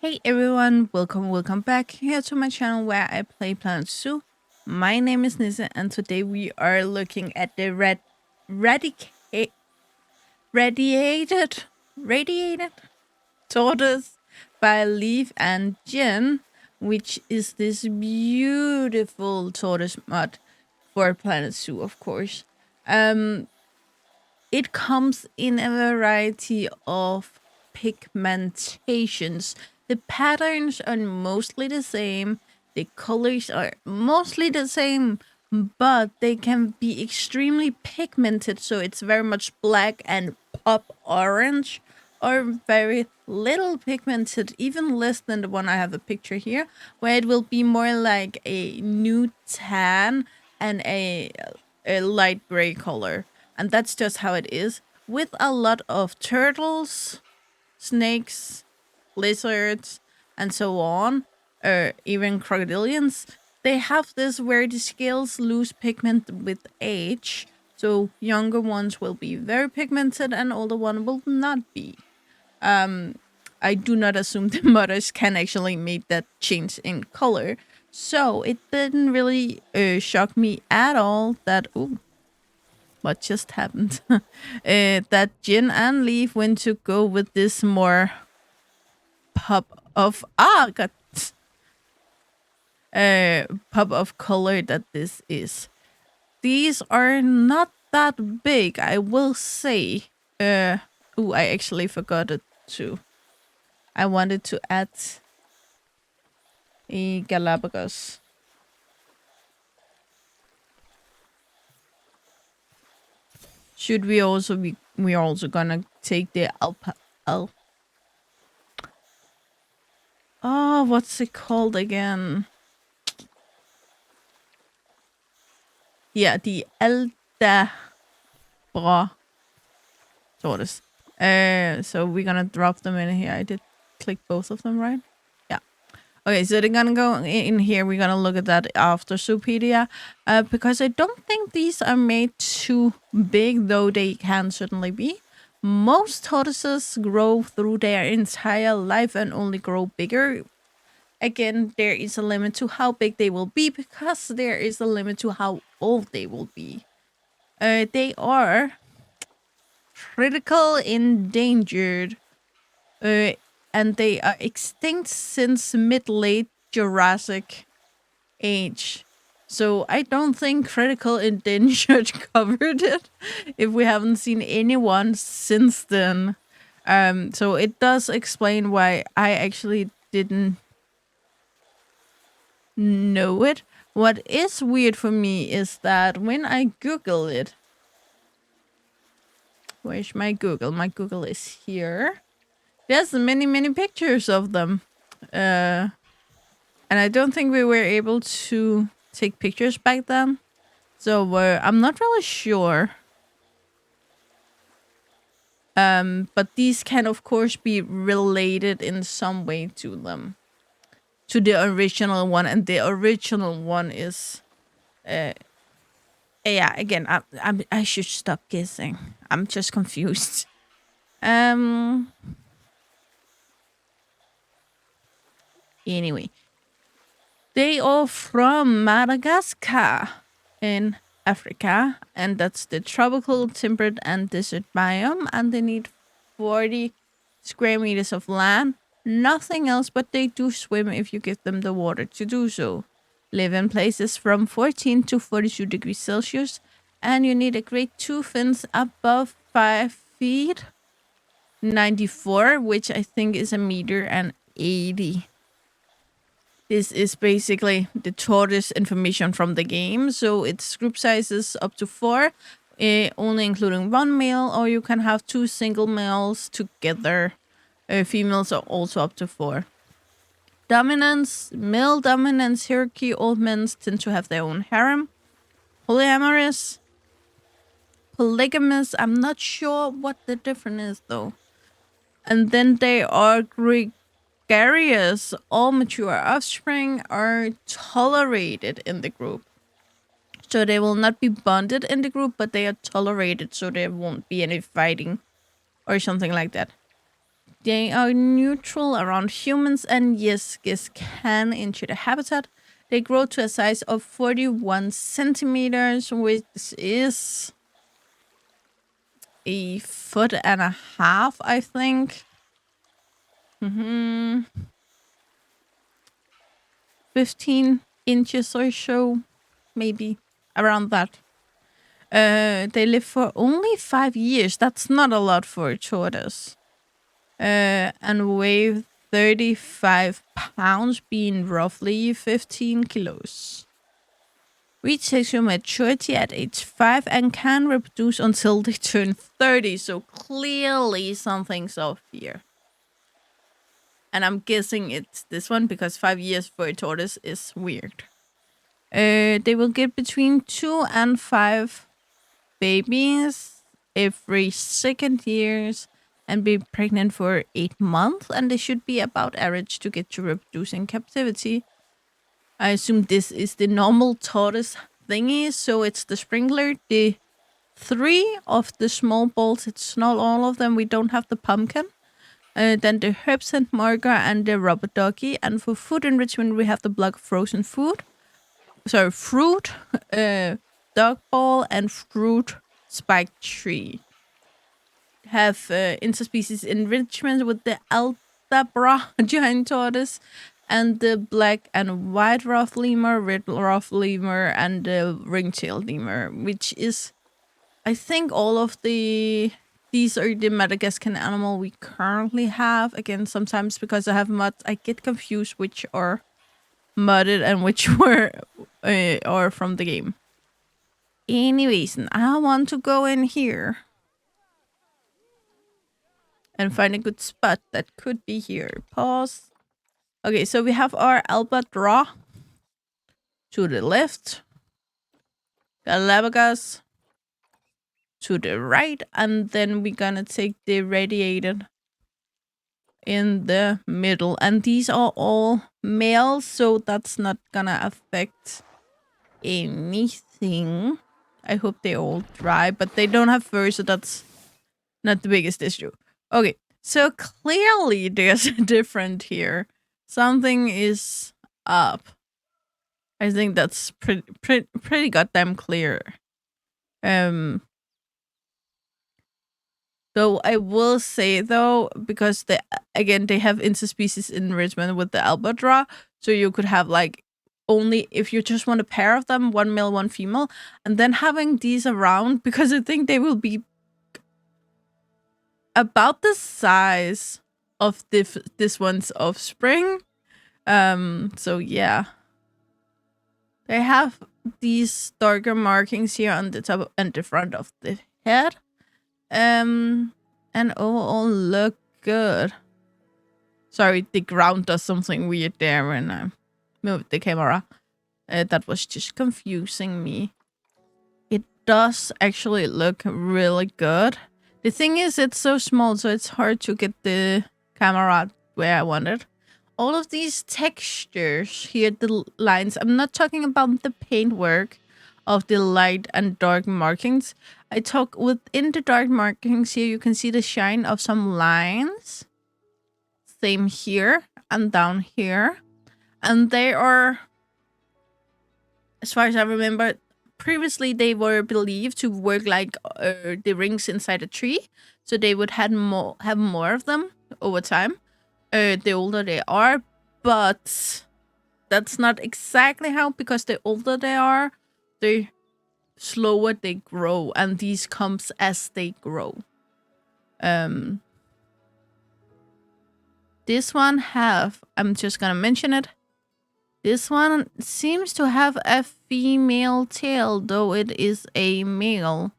Hey everyone, welcome back here to my channel where I play Planet Zoo. My name is Nisse and today we are looking at the radica- radiated radiated tortoise by Leaf and Jin, which is this beautiful tortoise mod for Planet Zoo, of course. It comes in a variety of pigmentations. The patterns are mostly the same, the colors are mostly the same, but they can be extremely pigmented, so it's very much black and pop orange, or very little pigmented, even less than the one I have a picture here, where it will be more like a nude tan and a light gray color. And that's just how it is, with a lot of turtles, snakes, lizards, and so on, or even crocodilians. They have this where the scales lose pigment with age, so younger ones will be very pigmented and older one will not be. I do not assume the modders can actually make that change in color, so it didn't really shock me at all that what just happened? That Jin and Leaf went to go with this more pop of god, pop of color that this is. These are not that big, I will say. I actually forgot it too. I wanted to add a Galapagos. Should we also be? We're also gonna take the Oh, what's it called again? Yeah, the Elda bra tortoise. So we're gonna drop them in here. I did click both of them, right? Yeah. Okay, so they're gonna go in here. We're gonna look at that after Zoopedia. Because I don't think these are made too big, though they can certainly be. Most tortoises grow through their entire life and only grow bigger. Again, there is a limit to how big they will be because there is a limit to how old they will be. They are critical endangered, and they are extinct since mid-late Jurassic age. So I don't think critical endangered covered it if we haven't seen anyone since then. So it does explain why I actually didn't know it. What is weird for me is that when I Google it, where's my Google? My Google is here. There's many pictures of them. And I don't think we were able to take pictures back then. So I'm not really sure. But these can, of course, be related in some way to them. To the original one. And the original one is... yeah, again, I should stop guessing. I'm just confused. Anyway. They are from Madagascar in Africa, and that's the tropical, temperate, and desert biome, and they need 40 square meters of land. Nothing else, but they do swim if you give them the water to do so. Live in places from 14 to 42 degrees Celsius, and you need a grade 2 fins above 5 feet, 94, which I think is a meter and 80. This is basically the tortoise information from the game. So its group sizes up to 4, only including one male, or you can have 2 single males together. Females are also up to 4. Dominance, male dominance hierarchy, old men tend to have their own harem. Polyamorous, polygamous, I'm not sure what the difference is though. And then they are gregarious. All mature offspring are tolerated in the group. So they will not be bonded in the group, but they are tolerated so there won't be any fighting or something like that. They are neutral around humans and yes, can enter the habitat. They grow to a size of 41 centimeters, which is a foot and a half, I think. 15 inches or so, maybe around that. They live for only 5 years. That's not a lot for a tortoise. And weigh 35 pounds, being roughly 15 kilos. Reach sexual maturity at age 5 and can reproduce until they turn 30. So clearly something's off here. And I'm guessing it's this one because 5 years for a tortoise is weird. They will get between 2 and 5 babies every second years and be pregnant for 8 months. And they should be about average to get to reproduce in captivity. I assume this is the normal tortoise thingy. So it's the sprinkler, the 3 of the small balls. It's not all of them. We don't have the pumpkin. Then the herb scent marker and the rubber ducky. And for food enrichment, we have the block of frozen food. Sorry, fruit, dog ball, and fruit spike tree. Have interspecies enrichment with the Aldabra giant tortoise and the black and white rough lemur, red rough lemur, and the ring-tailed lemur, which is, I think, all of these are the Madagascar animal we currently have. Again, sometimes because I have mods, I get confused which are modded and which were are from the game. Anyways, I want to go in here and find a good spot that could be here. Pause. Okay, so we have our Albatros to the left, Galapagos to the right, and then we're gonna take the Radiated in the middle. And these are all males, so that's not gonna affect anything. I hope they all dry, but they don't have fur, so that's not the biggest issue. Okay, so clearly there's a different here. Something is up. I think that's pretty goddamn clear. Though I will say though, because they have interspecies enrichment with the Albatros, so you could have like only if you just want a pair of them, one male, one female, and then having these around because I think they will be about the size of this one's offspring. So yeah, they have these darker markings here on the top and the front of the head. And all look good. Sorry, the ground does something weird there when I moved the camera. That was just confusing me. It does actually look really good. The thing is, it's so small, so it's hard to get the camera where I want it. All of these textures here, the lines, I'm not talking about the paintwork of the light and dark markings. I talk within the dark markings here, you can see the shine of some lines. Same here and down here. And they are, as far as I remember, previously they were believed to work like the rings inside a tree. So they would have more of them over time, the older they are. But that's not exactly how, because the older they are, the slower they grow, and these comes as they grow. This one I'm just gonna mention it. This one seems to have a female tail, though it is a male.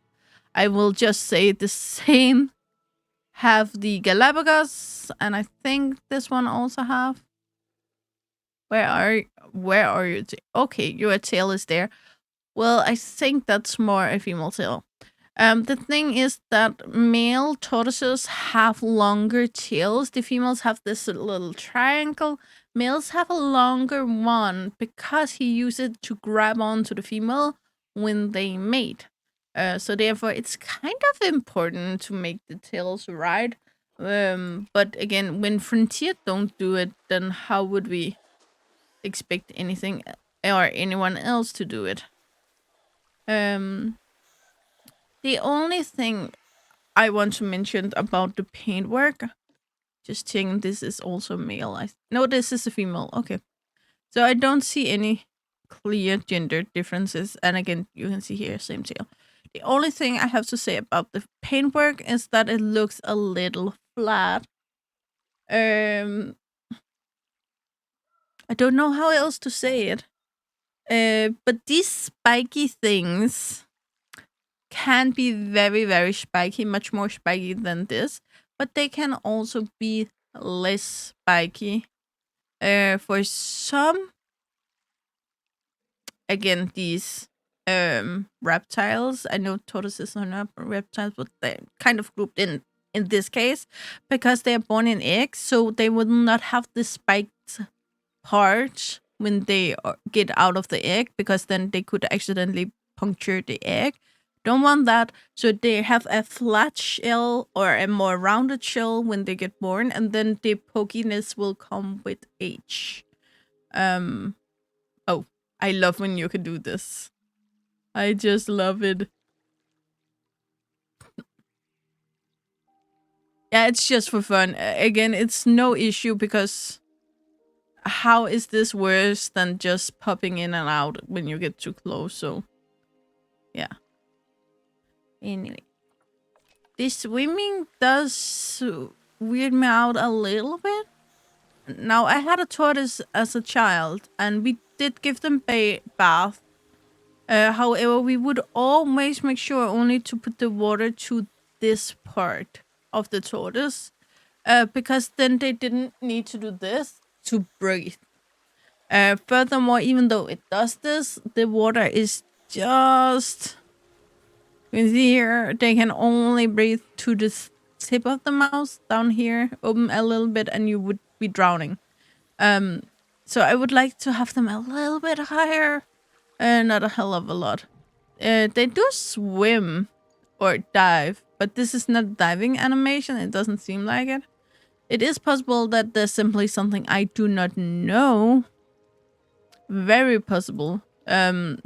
I will just say the same have the Galapagos, and I think this one also have. Where are you? Okay, your tail is there. Well, I think that's more a female tail. The thing is that male tortoises have longer tails. The females have this little triangle. Males have a longer one because he used it to grab onto the female when they mate. So therefore, it's kind of important to make the tails right. But again, when Frontier don't do it, then how would we expect anything or anyone else to do it? Um, the only thing I want to mention about the paintwork, just checking this is also male. No, this is a female. Okay. So I don't see any clear gender differences. And again, you can see here, same tail. The only thing I have to say about the paintwork is that it looks a little flat. I don't know how else to say it. But these spiky things can be very, very spiky, much more spiky than this. But they can also be less spiky. For some, again, these reptiles, I know tortoises are not reptiles, but they're kind of grouped in this case because they are born in eggs, so they will not have the spiked part when they get out of the egg, because then they could accidentally puncture the egg. Don't want that. So they have a flat shell or a more rounded shell when they get born, and then the pokiness will come with age. Oh, I love when you can do this. I just love it. Yeah, it's just for fun. Again, it's no issue because how is this worse than just popping in and out when you get too close? So, yeah. Anyway, this swimming does weird me out a little bit. Now, I had a tortoise as a child, and we did give them bath. However, we would always make sure only to put the water to this part of the tortoise, because then they didn't need to do this to breathe. Furthermore, even though it does this, the water is just, you can see here, they can only breathe to the tip of the mouth down here, open a little bit, and you would be drowning. So I would like to have them a little bit higher, not a hell of a lot. They do swim or dive, but this is not diving animation. It doesn't seem like it. It is possible that there's simply something I do not know. Very possible. But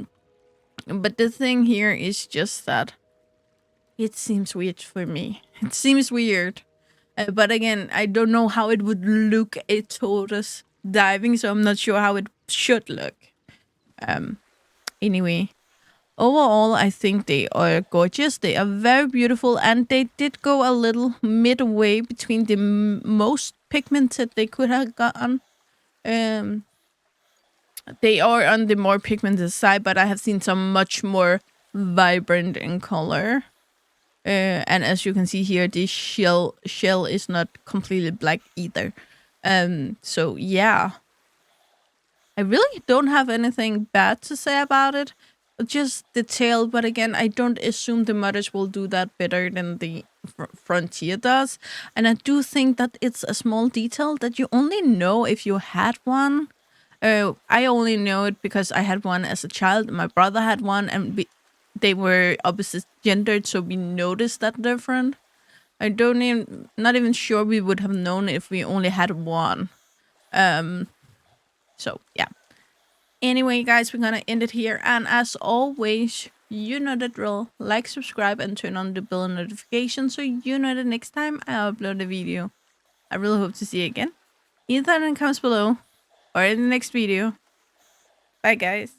the thing here is just that it seems weird for me. It seems weird. But again, I don't know how it would look a tortoise diving, so I'm not sure how it should look. Anyway, overall, I think they are gorgeous. They are very beautiful, and they did go a little midway between the most pigmented they could have gotten. Um, they are on the more pigmented side, but I have seen some much more vibrant in color. And as you can see here, the shell is not completely black either. So yeah, I really don't have anything bad to say about it. Just the tail, but again, I don't assume the modders will do that better than the Frontier does. And I do think that it's a small detail that you only know if you had one. I only know it because I had one as a child. My brother had one, and they were opposite gendered, so we noticed that different. Not even sure we would have known if we only had one. So yeah. Anyway, guys, we're gonna end it here. And as always, you know the drill. Like, subscribe, and turn on the bell notification so you know the next time I upload a video. I really hope to see you again, either in the comments below or in the next video. Bye, guys.